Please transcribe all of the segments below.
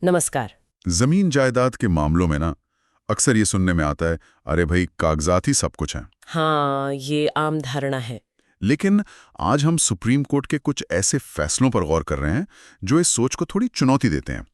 नमस्कार। जमीन जायदाद के मामलों में ना अक्सर ये सुनने में आता है, अरे भाई कागजात ही सब कुछ है। हाँ, ये आम धारणा है। लेकिन आज हम सुप्रीम कोर्ट के कुछ ऐसे फैसलों पर गौर कर रहे हैं जो इस सोच को थोड़ी चुनौती देते हैं।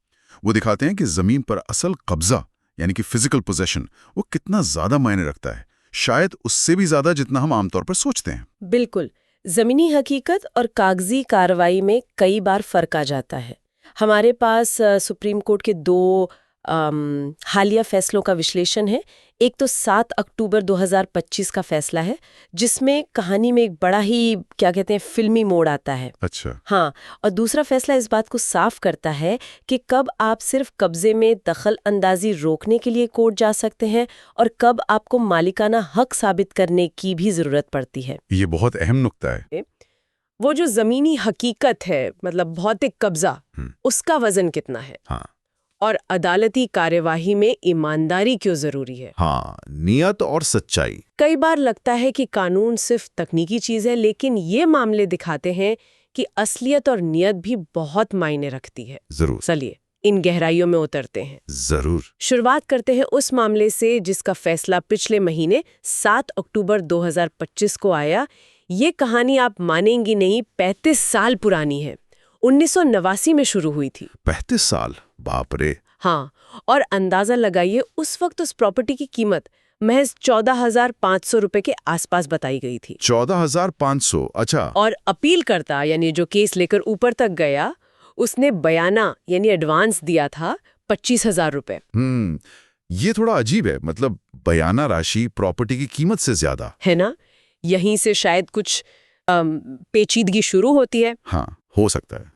वो दिखाते हैं कि जमीन पर असल कब्जा यानी कि फिजिकल पोजेशन वो कितना ज्यादा मायने रखता है, शायद उससे भी ज्यादा जितना हम आमतौर पर सोचते हैं। बिल्कुल। जमीनी हकीकत और कागजी कार्रवाई में कई बार फर्क आ जाता है। हमारे पास सुप्रीम कोर्ट के दो हालिया फैसलों का विश्लेषण है। एक तो 7 अक्टूबर 2025 का फैसला है, जिसमें कहानी में एक बड़ा ही क्या कहते हैं फिल्मी मोड़ आता है। अच्छा। हाँ, और दूसरा फैसला इस बात को साफ करता है कि कब आप सिर्फ कब्जे में दखल अंदाजी रोकने के लिए कोर्ट जा सकते हैं और कब आपको मालिकाना हक साबित करने की भी जरूरत पड़ती है। ये बहुत अहम नुक्ता है। वो जो जमीनी हकीकत है, मतलब भौतिक कब्जा, हम्म। उसका वजन कितना है हाँ। और अदालती कार्यवाही में ईमानदारी क्यों जरूरी है। हाँ, नियत और सच्चाई। कई बार लगता है कि कानून सिर्फ तकनीकी चीज है, लेकिन ये मामले दिखाते हैं कि असलियत और नियत भी बहुत मायने रखती है। जरूर। चलिए इन गहराइयों में उतरते हैं। जरूर। शुरुआत करते हैं उस मामले से जिसका फैसला पिछले महीने 7 अक्टूबर 2025 को आया। ये कहानी आप मानेंगी नहीं, 35 साल पुरानी है। 1989 में शुरू हुई थी। 35 साल, बाप रे। हाँ, और अंदाजा लगाइए उस वक्त उस प्रॉपर्टी की कीमत महज 14,500 रुपए के आसपास बताई गई थी। 14,500, अच्छा। और अपील करता यानी जो केस लेकर ऊपर तक गया, उसने बयाना यानी एडवांस दिया था 25,000 रुपए। ये थोड़ा अजीब है, मतलब बयाना राशि प्रॉपर्टी की कीमत से ज्यादा। है ना? यहीं से शायद कुछ पेचीदगी शुरू होती है। हाँ, हो सकता है।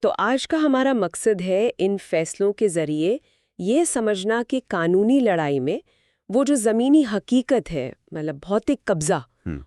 तो आज का हमारा मकसद है इन फैसलों के जरिए ये समझना कि कानूनी लड़ाई में वो जो जमीनी हकीकत है, मतलब भौतिक कब्जा,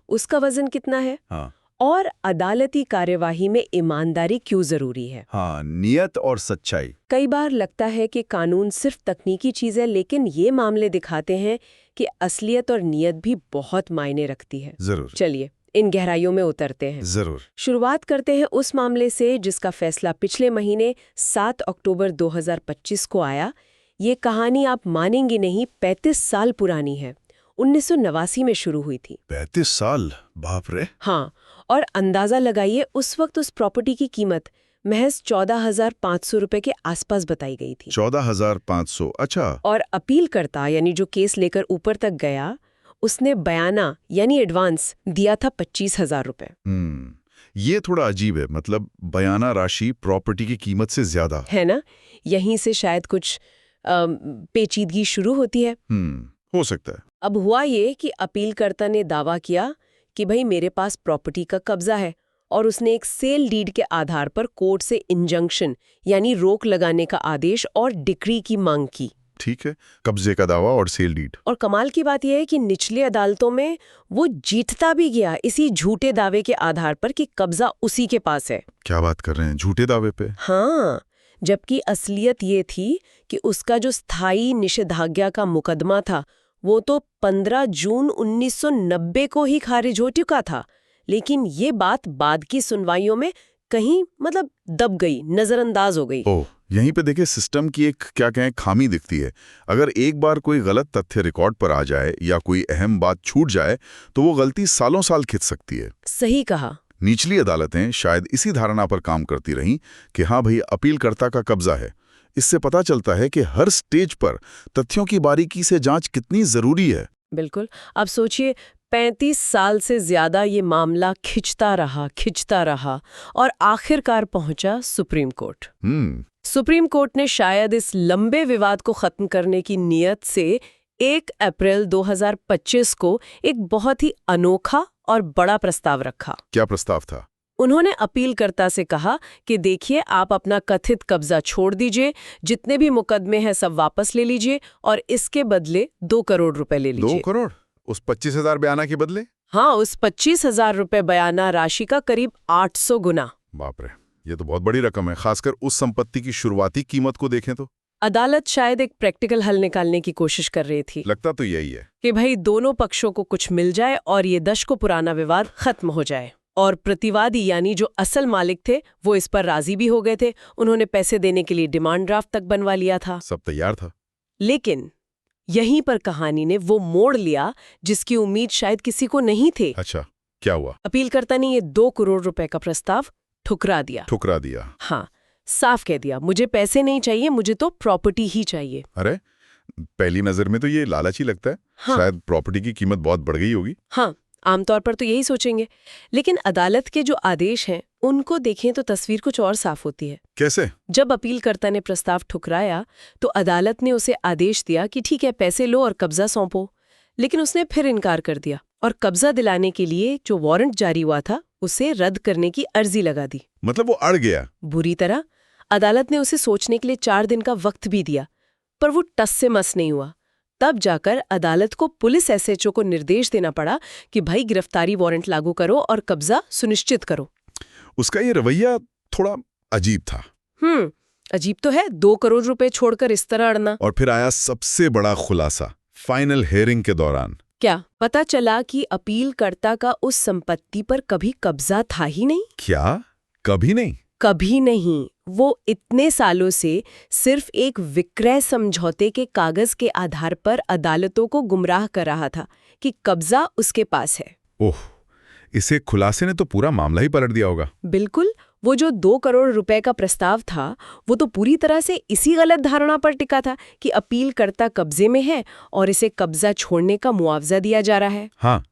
उसका वजन कितना है, हाँ। और अदालती कार्यवाही में ईमानदारी क्यों जरूरी है। हाँ, नियत और सच्चाई। कई बार लगता है कि कानून सिर्फ तकनीकी चीज है, लेकिन ये मामले दिखाते हैं कि असलियत और नियत भी बहुत मायने रखती है। जरूर। चलिए इन गहराइयों में उतरते हैं। जरूर। शुरुआत करते हैं उस मामले से जिसका फैसला पिछले महीने 7 अक्टूबर 2025 को आया। ये कहानी आप मानेंगे नहीं, 35 साल पुरानी है। 1989 में शुरू हुई थी। 35 साल, बाप रे। हाँ, और अंदाजा लगाइए उस वक्त उस प्रॉपर्टी की कीमत महज 14,500 रुपए के आसपास बताई गई थी। 14,500, अच्छा। और अपीलकर्ता यानी जो केस लेकर ऊपर तक गया, उसने बयाना यानी एडवांस दिया था 25,000 रुपए। ये थोड़ा अजीब है, मतलब बयाना राशि प्रॉपर्टी की कीमत से ज्यादा है ना। यहीं से शायद कुछ पेचीदगी शुरू होती है। हो सकता है। अब हुआ ये कि अपीलकर्ता ने दावा किया कि भाई मेरे पास प्रॉपर्टी का कब्जा है, और उसने एक सेल डीड के आधार पर कोर्ट से इंजंक्शन यानी रोक लगाने का आदेश और डिक्री की मांग की। ठीक है, कब्जे का दावा और सेल डीड। और कमाल की बात यह है कि निचली अदालतों में वो जीतता भी गया इसी झूठे दावे के आधार पर कि कब्जा उसी के पास है। क्या बात कर रहे हैं, झूठे दावे पे? हाँ, जबकि असलियत ये थी कि उसका जो स्थायी निषेधाज्ञा का मुकदमा था वो तो 15 जून 1990 को ही खारिज हो चुका था। लेकिन ये बात बाद की सुनवाइयों में कहीं मतलब दब गई, नजरअंदाज हो गई। ओह, यहीं पे देखिए सिस्टम की एक क्या कहें खामी दिखती है। अगर एक बार कोई गलत तथ्य रिकॉर्ड पर आ जाए या कोई अहम बात छूट जाए तो वो गलती सालों साल खिंच सकती है। सही कहा। निचली अदालतें शायद इसी धारणा पर काम करती रहीं कि हाँ भाई, अपीलकर्ता का कब्जा है। इससे पता चलता है कि हर स्टेज पर तथ्यों की बारीकी से जांच कितनी जरूरी है। बिल्कुल। अब सोचिए 35 साल से ज्यादा ये मामला खिंचता रहा और आखिरकार पहुंचा सुप्रीम कोर्ट। सुप्रीम कोर्ट ने शायद इस लंबे विवाद को खत्म करने की नीयत से 1 अप्रैल 2025 को एक बहुत ही अनोखा और बड़ा प्रस्ताव रखा। क्या प्रस्ताव था? उन्होंने अपीलकर्ता से कहा कि देखिए, आप अपना कथित कब्जा छोड़ दीजिए, जितने भी मुकदमे हैं सब वापस ले लीजिए, और इसके बदले 2 करोड़ रुपए ले लीजिए। 2 करोड़? उस 25,000 बयाना के बदले? हाँ, उस 25,000 रुपए बयाना राशि का करीब 800 गुना। बाप रे, ये तो बहुत बड़ी रकम है, खासकर उस संपत्ति की शुरुआती कीमत को देखें तो। अदालत शायद एक प्रैक्टिकल हल निकालने की कोशिश कर रही थी। लगता तो यही है कि भाई दोनों पक्षों को कुछ मिल जाए और ये दशकों पुराना विवाद खत्म हो जाए। और प्रतिवादी यानी जो असल मालिक थे वो इस पर राजी भी हो गए थे। उन्होंने पैसे देने के लिए डिमांड ड्राफ्ट तक बनवा लिया था। सब तैयार था। लेकिन यहीं पर कहानी ने वो मोड़ लिया जिसकी उम्मीद शायद किसी को नहीं थी। अच्छा, क्या हुआ? अपीलकर्ता ने ये 2 करोड़ रुपए का प्रस्ताव ठुकरा दिया। हाँ, साफ कह दिया, मुझे पैसे नहीं चाहिए, मुझे तो प्रॉपर्टी ही चाहिए। अरे, पहली नजर में तो ये लालची लगता है। हाँ। शायद प्रॉपर्टी की कीमत बहुत बढ़ गई होगी। हाँ, आमतौर पर तो यही सोचेंगे। लेकिन अदालत के जो आदेश हैं उनको देखें तो तस्वीर कुछ और साफ होती है। कैसे? जब अपीलकर्ता ने प्रस्ताव ठुकराया तो अदालत ने उसे आदेश दिया कि ठीक है, पैसे लो और कब्जा सौंपो। लेकिन उसने फिर इनकार कर दिया और कब्जा दिलाने के लिए जो वारंट जारी हुआ था उसे रद्द करने की अर्जी लगा दी। मतलब वो अड़ गया बुरी तरह। अदालत ने उसे सोचने के लिए 4 दिन का वक्त भी दिया, पर वो टस से मस नहीं हुआ। तब जाकर अदालत को पुलिस एसएचओ को निर्देश देना पड़ा कि भाई गिरफ्तारी वारंट लागू करो और कब्जा सुनिश्चित करो। उसका ये रवैया थोड़ा अजीब था। अजीब तो है, 2 करोड़ रुपए छोड़कर इस तरह अड़ना। और फिर आया सबसे बड़ा खुलासा फाइनल हियरिंग के दौरान। क्या पता चला कि अपीलकर्ता का उस संपत्ति पर कभी कब्जा था ही नहीं। क्या? कभी नहीं? कभी नहीं। वो इतने सालों से सिर्फ एक विक्रय समझौते के कागज के आधार पर अदालतों को गुमराह कर रहा था कि कब्जा उसके पास है। ओह, इसे खुलासे ने तो पूरा मामला ही पलट दिया होगा। बिल्कुल। वो जो 2 करोड़ रुपए का प्रस्ताव था वो तो पूरी तरह से इसी गलत धारणा पर टिका था कि अपीलकर्ता कब्जे में है और इसे कब्जा छोड़ने का मुआवजा दिया जा रहा है। हाँ,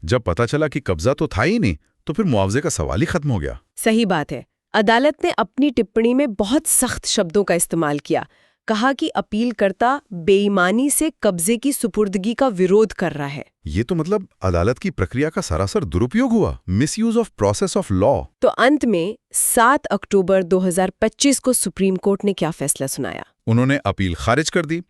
जब पता चला कि कब्जा तो था ही नहीं तो फिर मुआवजे का सवाल ही खत्म हो गया। सही बात है। अदालत ने अपनी टिप्पणी में बहुत सख्त शब्दों का इस्तेमाल किया। कहा कि अपीलकर्ता बेईमानी से कब्जे की सुपुर्दगी का विरोध कर रहा है। ये तो मतलब अदालत की प्रक्रिया का सरासर दुरुपयोग हुआ, misuse of process of law. तो अंत में 7 अक्टूबर 2025 को सुप्रीम कोर्ट ने क्या फैसला सुनाया? उन्होंने अपील खारिज कर दी,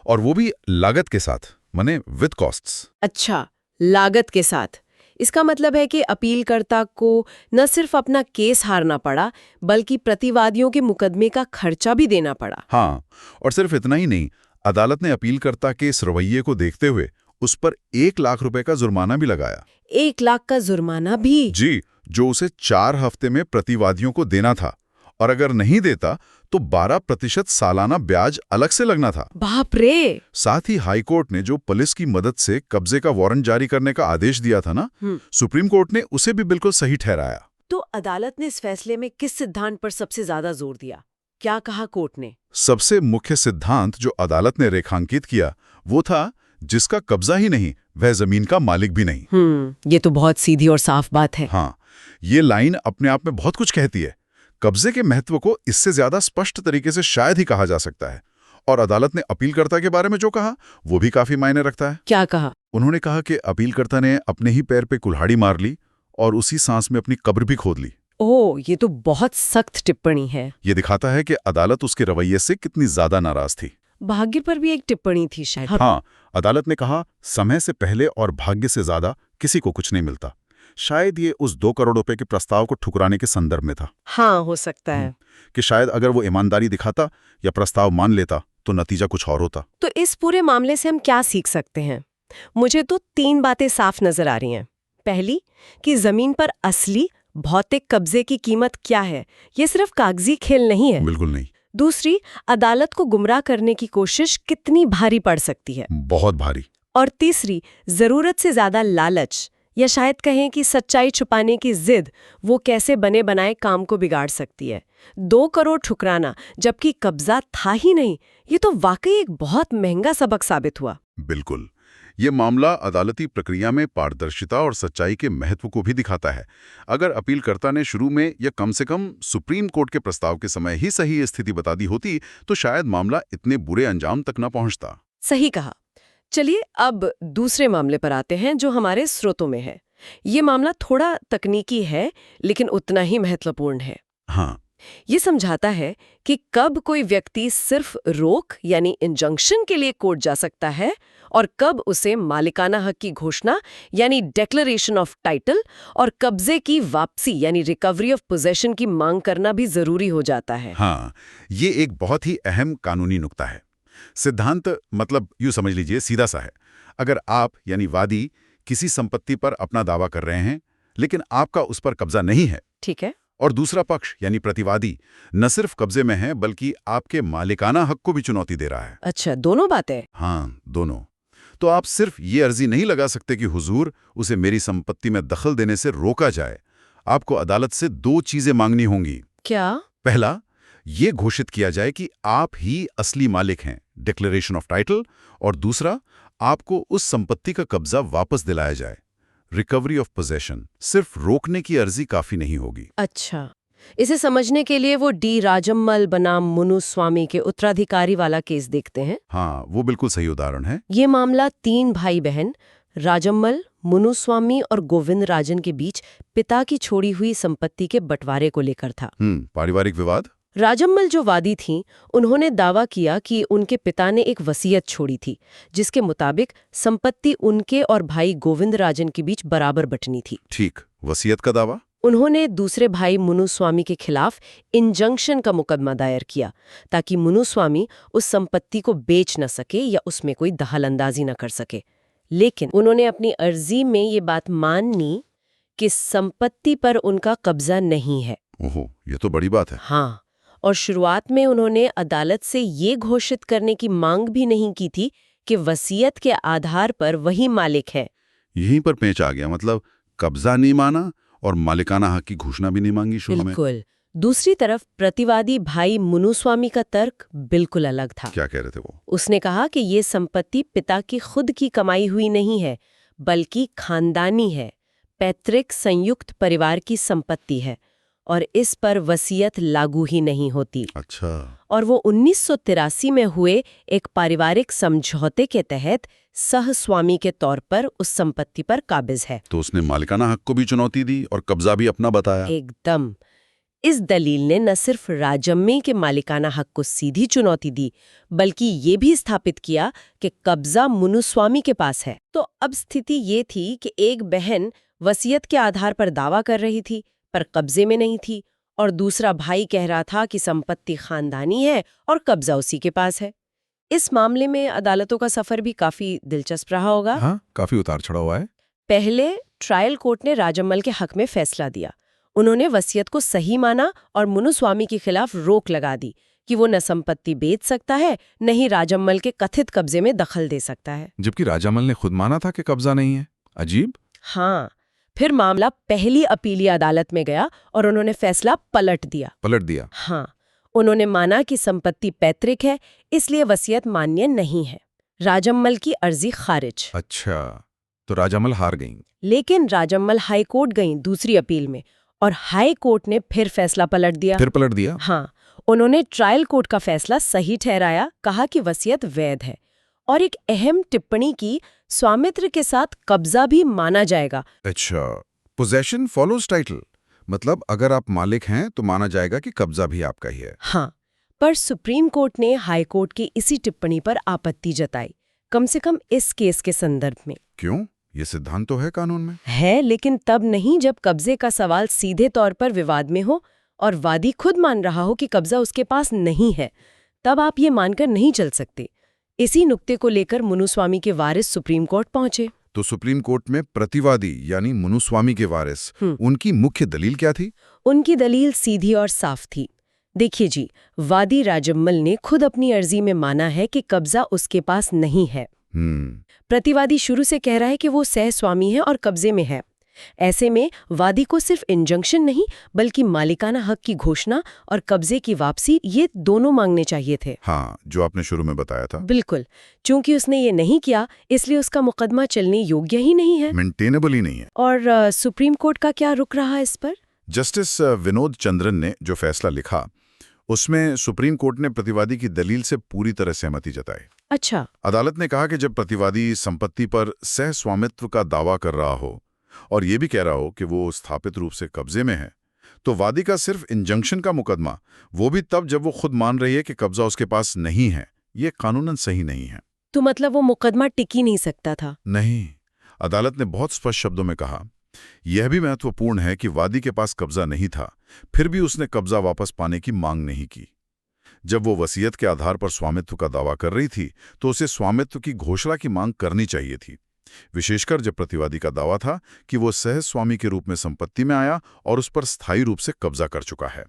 और वो भी लागत के साथ, माने विद कॉस्ट्स। अच्छा, लागत के साथ। इसका मतलब है कि अपीलकर्ता को न सिर्फ अपना केस हारना पड़ा, बल्कि प्रतिवादियों के मुकदमे का खर्चा भी देना पड़ा। हाँ, और सिर्फ इतना ही नहीं, अदालत ने अपीलकर्ता के इस रवैये को देखते हुए उस पर 1 लाख रुपए का जुर्माना भी लगाया। 1 लाख का जुर्माना भी? जी, जो उसे 4 हफ्ते में प्रतिवादियों को देना था, और अगर नहीं देता तो 12% सालाना ब्याज अलग से लगना था। बाप रे! साथ ही हाईकोर्ट ने जो पुलिस की मदद से कब्जे का वारंट जारी करने का आदेश दिया था ना, सुप्रीम कोर्ट ने उसे भी बिल्कुल सही ठहराया। तो अदालत ने इस फैसले में किस सिद्धांत पर सबसे ज्यादा जोर दिया? क्या कहा कोर्ट ने? सबसे मुख्य सिद्धांत जो अदालत ने रेखांकित किया वो था, जिसका कब्जा ही नहीं वह जमीन का मालिक भी नहीं। ये तो बहुत सीधी और साफ बात है। हाँ, ये लाइन अपने आप में बहुत कुछ कहती है। कब्जे के महत्व को इससे ज्यादा स्पष्ट तरीके से शायद ही कहा जा सकता है। और अदालत ने अपीलकर्ता के बारे में जो कहा वो भी काफी मायने रखता है। क्या कहा? उन्होंने कहा कि अपीलकर्ता ने अपने ही पैर पे कुल्हाड़ी मार ली और उसी सांस में अपनी कब्र भी खोद ली। ओह, ये तो बहुत सख्त टिप्पणी है। ये दिखाता है कि अदालत उसके रवैये से कितनी ज्यादा नाराज थी। भाग्य पर भी एक टिप्पणी थी शायद। हाँ, अदालत ने कहा समय से पहले और भाग्य से ज्यादा किसी को कुछ नहीं मिलता। शायद ये उस 2 करोड़ रुपए के प्रस्ताव को ठुकराने के संदर्भ में था। हाँ, हो सकता है कि शायद अगर वो ईमानदारी दिखाता या प्रस्ताव मान लेता तो नतीजा कुछ और होता। तो इस पूरे मामले से हम क्या सीख सकते हैं? मुझे तो 3 बातें साफ नजर आ रही हैं। पहली, कि जमीन पर असली भौतिक कब्जे की कीमत क्या है, ये सिर्फ कागजी खेल नहीं है। बिल्कुल नहीं। दूसरी, अदालत को गुमराह करने की कोशिश कितनी भारी पड़ सकती है। बहुत भारी। और तीसरी, जरूरत से ज्यादा लालच या शायद कहें कि सच्चाई छुपाने की जिद वो कैसे बने बनाए काम को बिगाड़ सकती है। 2 करोड़ ठुकराना जबकि कब्जा था ही नहीं, ये तो वाकई एक बहुत महंगा सबक साबित हुआ। बिल्कुल। ये मामला अदालती प्रक्रिया में पारदर्शिता और सच्चाई के महत्व को भी दिखाता है। अगर अपीलकर्ता ने शुरू में या कम से कम सुप्रीम कोर्ट के प्रस्ताव के समय ही सही स्थिति बता दी होती तो शायद मामला इतने बुरे अंजाम तक न पहुंचता। सही कहा। चलिए अब दूसरे मामले पर आते हैं जो हमारे स्रोतों में है। ये मामला थोड़ा तकनीकी है लेकिन उतना ही महत्वपूर्ण है। हाँ, ये समझाता है कि कब कोई व्यक्ति सिर्फ रोक यानी इंजंक्शन के लिए कोर्ट जा सकता है और कब उसे मालिकाना हक की घोषणा यानी डिक्लेरेशन ऑफ टाइटल और कब्जे की वापसी यानी रिकवरी ऑफ पोजेशन की मांग करना भी जरूरी हो जाता है। हाँ, ये एक बहुत ही अहम कानूनी नुक्ता है। सिद्धांत मतलब यूं समझ लीजिए सीधा सा है। अगर आप यानी वादी किसी संपत्ति पर अपना दावा कर रहे हैं लेकिन आपका उस पर कब्जा नहीं है, ठीक है, और दूसरा पक्ष यानी प्रतिवादी न सिर्फ कब्जे में है बल्कि आपके मालिकाना हक को भी चुनौती दे रहा है। अच्छा, दोनों बातें? हाँ, दोनों। तो आप सिर्फ ये अर्जी नहीं लगा सकते कि हुजूर उसे मेरी संपत्ति में दखल देने से रोका जाए। आपको अदालत से 2 चीजें मांगनी होंगी। क्या? पहला, ये घोषित किया जाए कि आप ही असली मालिक हैं, डिक्लेरेशन ऑफ टाइटल, और दूसरा, आपको उस संपत्ति का कब्जा वापस दिलाया जाए, रिकवरी ऑफ पोजेशन। सिर्फ रोकने की अर्जी काफी नहीं होगी। अच्छा, इसे समझने के लिए वो डी राजम्मल बनाम मुनुस्वामी के उत्तराधिकारी वाला केस देखते हैं। हाँ, वो बिल्कुल सही उदाहरण है। ये मामला 3 भाई बहन राजम्मल, मुनुस्वामी और गोविंद राजन के बीच पिता की छोड़ी हुई संपत्ति के बंटवारे को लेकर था। पारिवारिक विवाद। राजम्मल जो वादी थीं, उन्होंने दावा किया कि उनके पिता ने एक वसीयत छोड़ी थी जिसके मुताबिक संपत्ति उनके और भाई गोविंद राजन के बीच बराबर बंटनी थी। ठीक, वसीयत का दावा। उन्होंने दूसरे भाई मुनुस्वामी के खिलाफ इंजंक्शन का मुकदमा दायर किया ताकि मुनुस्वामी उस संपत्ति को बेच न सके या उसमें कोई दखलंदाजी न कर सके। लेकिन उन्होंने अपनी अर्जी में ये बात मानी कि संपत्ति पर उनका कब्जा नहीं है। ओहो, ये तो बड़ी बात है। हाँ, और शुरुआत में उन्होंने अदालत से ये घोषित करने की मांग भी नहीं की थी कि वसीयत के आधार पर वही मालिक है। यहीं पर पेंच आ गया, मतलब कब्जा नहीं माना और मालिकाना हक की घोषणा भी नहीं मांगी शुरू में। बिल्कुल। दूसरी तरफ प्रतिवादी भाई मुनुस्वामी का तर्क बिल्कुल अलग था। क्या कह रहे थे वो? उसने कहा कि ये संपत्ति पिता की खुद की कमाई हुई नहीं है बल्कि खानदानी है, पैतृक संयुक्त परिवार की संपत्ति है और इस पर वसीयत लागू ही नहीं होती। अच्छा। और वो 1983 में हुए एक पारिवारिक समझौते के तहत सहस्वामी के तौर पर उस संपत्ति पर काबिज है। तो उसने मालिकाना हक को भी चुनौती दी और कब्जा भी अपना बताया। एकदम। इस दलील ने न सिर्फ राजम्मे के मालिकाना हक को सीधी चुनौती दी, बल्कि ये भी स्थापित किया कि कब्जा मुनुस्वामी के पास है। तो अब स्थिति ये थी कि एक बहन वसीयत के आधार पर दावा कर रही थी, पर कब्जे में नहीं थी, और दूसरा भाई कह रहा था कि संपत्ति खानदानी है और कब्जा उसी के पास है। इस मामले में अदालतों का सफर भी काफी दिलचस्प रहा होगा। हाँ, काफी उतार चढ़ा हुआ है। पहले ट्रायल कोर्ट ने राजम्मल के हक में फैसला दिया। उन्होंने वसीयत को सही माना और मुनुस्वामी के खिलाफ रोक लगा दी कि वो न संपत्ति बेच सकता है, न ही राजम्मल के कथित कब्जे में दखल दे सकता है। जबकि राजामल ने खुद माना था कि कब्जा नहीं है। अजीब। हाँ, फिर मामला पहली अपीली अदालत में गया और उन्होंने फैसला पलट दिया। हाँ, उन्होंने माना कि संपत्ति पैतृक है, इसलिए वसीयत मान्य नहीं है। राजम्मल की अर्जी खारिज। अच्छा, तो राजामल हार गईं। लेकिन राजम्मल हाई कोर्ट गईं दूसरी अपील में, और हाई कोर्ट ने फिर फैसला पलट दिया। हाँ, उन्होंने ट्रायल कोर्ट का फैसला सही ठहराया, कहा कि वसीयत वैध है, और एक अहम टिप्पणी की, स्वामित्व के साथ कब्जा भी माना जाएगा। अच्छा, पोजेशन फॉलोज टाइटल, मतलब अगर आप मालिक हैं तो माना जाएगा कि कब्जा भी आपका ही है। हाँ, पर सुप्रीम कोर्ट ने हाई कोर्ट की इसी टिप्पणी पर आपत्ति जताई, कम से कम इस केस के संदर्भ में। क्यों? ये सिद्धांत तो है कानून में। है, लेकिन तब नहीं जब कब्जे का सवाल सीधे तौर पर विवाद में हो और वादी खुद मान रहा हो कि कब्जा उसके पास नहीं है। तब आप ये मानकर नहीं चल सकते। इसी नुक्ते को लेकर मुनुस्वामी के वारिस सुप्रीम कोर्ट पहुंचे। तो सुप्रीम कोर्ट में प्रतिवादी यानी मुनुस्वामी के वारिस, उनकी मुख्य दलील क्या थी? उनकी दलील सीधी और साफ थी। देखिए जी, वादी राजम्मल ने खुद अपनी अर्जी में माना है कि कब्जा उसके पास नहीं है। प्रतिवादी शुरू से कह रहा है कि वो सहस्वामी है और कब्जे में है। ऐसे में वादी को सिर्फ इंजंक्शन नहीं, बल्कि मालिकाना हक की घोषणा और कब्जे की वापसी, ये दोनों मांगने चाहिए थे। हाँ, जो आपने शुरू में बताया था। बिल्कुल। चूंकि उसने ये नहीं किया, इसलिए उसका मुकदमा चलने योग्य ही नहीं है, मेंटेनेबल ही नहीं है। और सुप्रीम कोर्ट का क्या रुख रहा इस पर? जस्टिस विनोद चंद्रन ने जो फैसला लिखा, उसमें सुप्रीम कोर्ट ने प्रतिवादी की दलील से पूरी तरह सहमति जताई। अच्छा। अदालत ने कहा कि जब प्रतिवादी संपत्ति पर सह स्वामित्व का दावा कर रहा हो और ये भी कह रहा हो कि वो स्थापित रूप से कब्जे में है, तो वादी का सिर्फ इंजंक्शन का मुकदमा, वो भी तब जब वो खुद मान रही है कि कब्जा उसके पास नहीं है, ये कानूनन सही नहीं है। तो मतलब वो मुकदमा टिक ही नहीं सकता था? नहीं, अदालत ने बहुत स्पष्ट शब्दों में कहा, यह भी महत्वपूर्ण है कि वादी के पास कब्जा नहीं था, फिर भी उसने कब्जा वापस पाने की मांग नहीं की। जब वो वसीयत के आधार पर स्वामित्व का दावा कर रही थी, तो उसे स्वामित्व की घोषणा की मांग करनी चाहिए थी, विशेषकर जब प्रतिवादी का दावा था कि वो सहस्वामी के रूप में संपत्ति में आया और उस पर स्थायी रूप से कब्जा कर चुका है।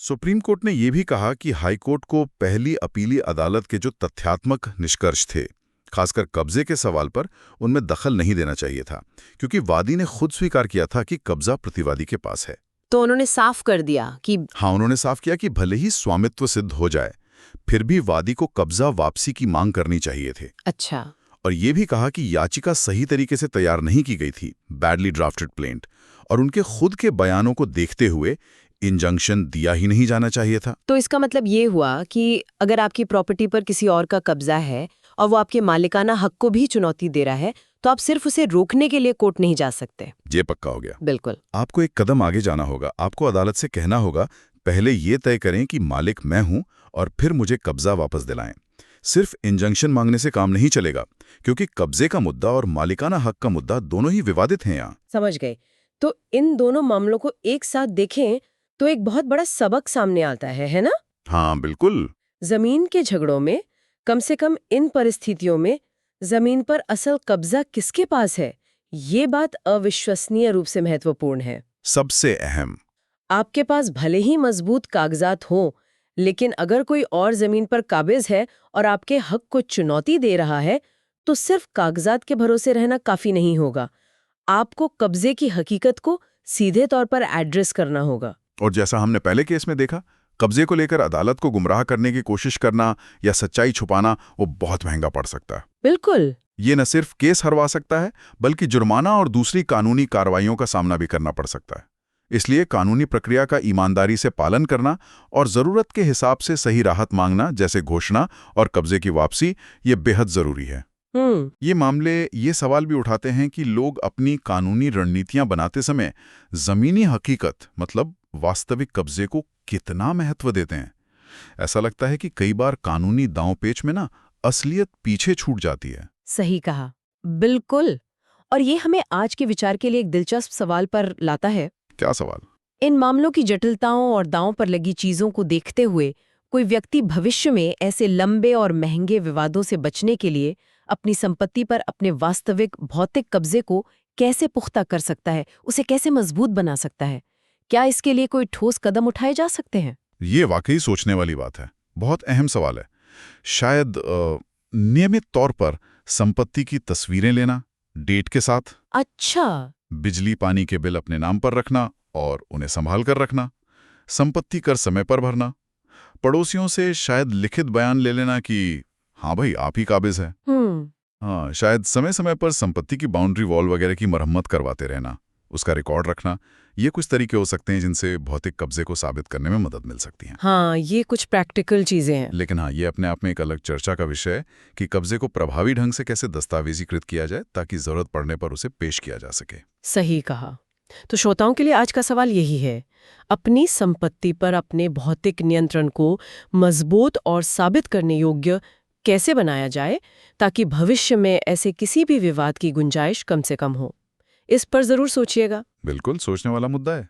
सुप्रीम कोर्ट ने यह भी कहा कि हाई कोर्ट को पहली अपीली अदालत के जो तथ्यात्मक निष्कर्ष थे, खासकर कब्जे के सवाल पर, उनमें दखल नहीं देना चाहिए था, क्योंकि वादी ने खुद स्वीकार किया था कि कब्जा प्रतिवादी के पास है। तो उन्होंने साफ कर दिया कि हाँ, उन्होंने साफ किया कि भले ही स्वामित्व सिद्ध हो जाए, फिर भी वादी को कब्जा वापसी की मांग करनी चाहिए थे। अच्छा। और ये भी कहा कि याचिका सही तरीके से तैयार नहीं की गई थी, बैडली ड्राफ्टेड प्लेंट, और उनके खुद के बयानों को देखते हुए इंजंक्शन दिया ही नहीं जाना चाहिए था। तो इसका मतलब ये हुआ कि अगर आपकी प्रॉपर्टी पर किसी और का कब्जा है और वो आपके मालिकाना हक को भी चुनौती दे रहा है, तो आप सिर्फ उसे रोकने के लिए कोर्ट नहीं जा सकते। ये पक्का हो गया। बिल्कुल। आपको एक कदम आगे जाना होगा। आपको अदालत से कहना होगा, पहले ये तय करें कि मालिक मैं हूं और फिर मुझे कब्जा वापस दिलाएं। सिर्फ इंजंक्शन मांगने से काम नहीं चलेगा, क्योंकि कब्जे का मुद्दा और मालिकाना हक का मुद्दा दोनों ही विवादित हैं यहाँ। समझ गए। तो इन दोनों मामलों को एक साथ देखें तो एक बहुत बड़ा सबक सामने आता है ना? हाँ, बिल्कुल। जमीन के झगड़ों में, कम से कम इन परिस्थितियों में, जमीन पर असल कब्जा किसके पास है, ये बात अविश्वसनीय रूप से महत्वपूर्ण है। सबसे अहम। आपके पास भले ही मजबूत कागजात हों, लेकिन अगर कोई और जमीन पर काबिज है और आपके हक को चुनौती दे रहा है, तो सिर्फ कागजात के भरोसे रहना काफी नहीं होगा। आपको कब्जे की हकीकत को सीधे तौर पर एड्रेस करना होगा। और जैसा हमने पहले केस में देखा, कब्जे को लेकर अदालत को गुमराह करने की कोशिश करना या सच्चाई छुपाना, वो बहुत महंगा पड़ सकता है। बिल्कुल। ये न सिर्फ केस हरवा सकता है, बल्कि जुर्माना और दूसरी कानूनी कार्रवाइयों का सामना भी करना पड़ सकता है। इसलिए कानूनी प्रक्रिया का ईमानदारी से पालन करना और जरूरत के हिसाब से सही राहत मांगना, जैसे घोषणा और कब्जे की वापसी, ये बेहद जरूरी है। ये मामले ये सवाल भी उठाते हैं कि लोग अपनी कानूनी रणनीतियां बनाते समय जमीनी हकीकत, मतलब वास्तविक कब्जे को कितना महत्व देते हैं। ऐसा लगता है कि कई बार कानूनी दांव-पेच में ना असलियत पीछे छूट जाती है। सही कहा, बिल्कुल। और ये हमें आज के विचार के लिए एक दिलचस्प सवाल पर लाता है। क्या सवाल? इन मामलों की जटिलताओं और दांव पर लगी चीजों को देखते हुए कोई व्यक्ति भविष्य में ऐसे लंबे और महंगे विवादों से बचने के लिए अपनी संपत्ति पर अपने वास्तविक भौतिक कब्जे को कैसे पुख्ता कर सकता है, उसे कैसे मजबूत बना सकता है? क्या इसके लिए कोई ठोस कदम उठाए जा सकते हैं? ये वाकई सोचने वाली बात है। बहुत अहम सवाल है। शायद नियमित तौर पर संपत्ति की तस्वीरें लेना, डेट के साथ, अच्छा। बिजली पानी के बिल अपने नाम पर रखना और उन्हें संभाल कर रखना, संपत्ति कर समय पर भरना, पड़ोसियों से शायद लिखित बयान ले लेना कि हाँ भाई आप ही काबिज है। हाँ, शायद समय समय पर संपत्ति की बाउंड्री वॉल वगैरह की मरम्मत करवाते रहना, उसका रिकॉर्ड रखना। ये कुछ तरीके हो सकते हैं जिनसे भौतिक कब्जे को साबित करने में मदद मिल सकती है। हाँ, ये कुछ प्रैक्टिकल चीजें हैं। लेकिन हाँ, ये अपने आप में एक अलग चर्चा का विषय है कि कब्जे को प्रभावी ढंग से कैसे दस्तावेजीकृत किया जाए ताकि जरूरत पड़ने पर उसे पेश किया जा सके। सही कहा। तो श्रोताओं के लिए आज का सवाल यही है, अपनी संपत्ति पर अपने भौतिक नियंत्रण को मजबूत और साबित करने योग्य कैसे बनाया जाए ताकि भविष्य में ऐसे किसी भी विवाद की गुंजाइश कम से कम हो। इस पर जरूर सोचिएगा। बिल्कुल सोचने वाला मुद्दा है।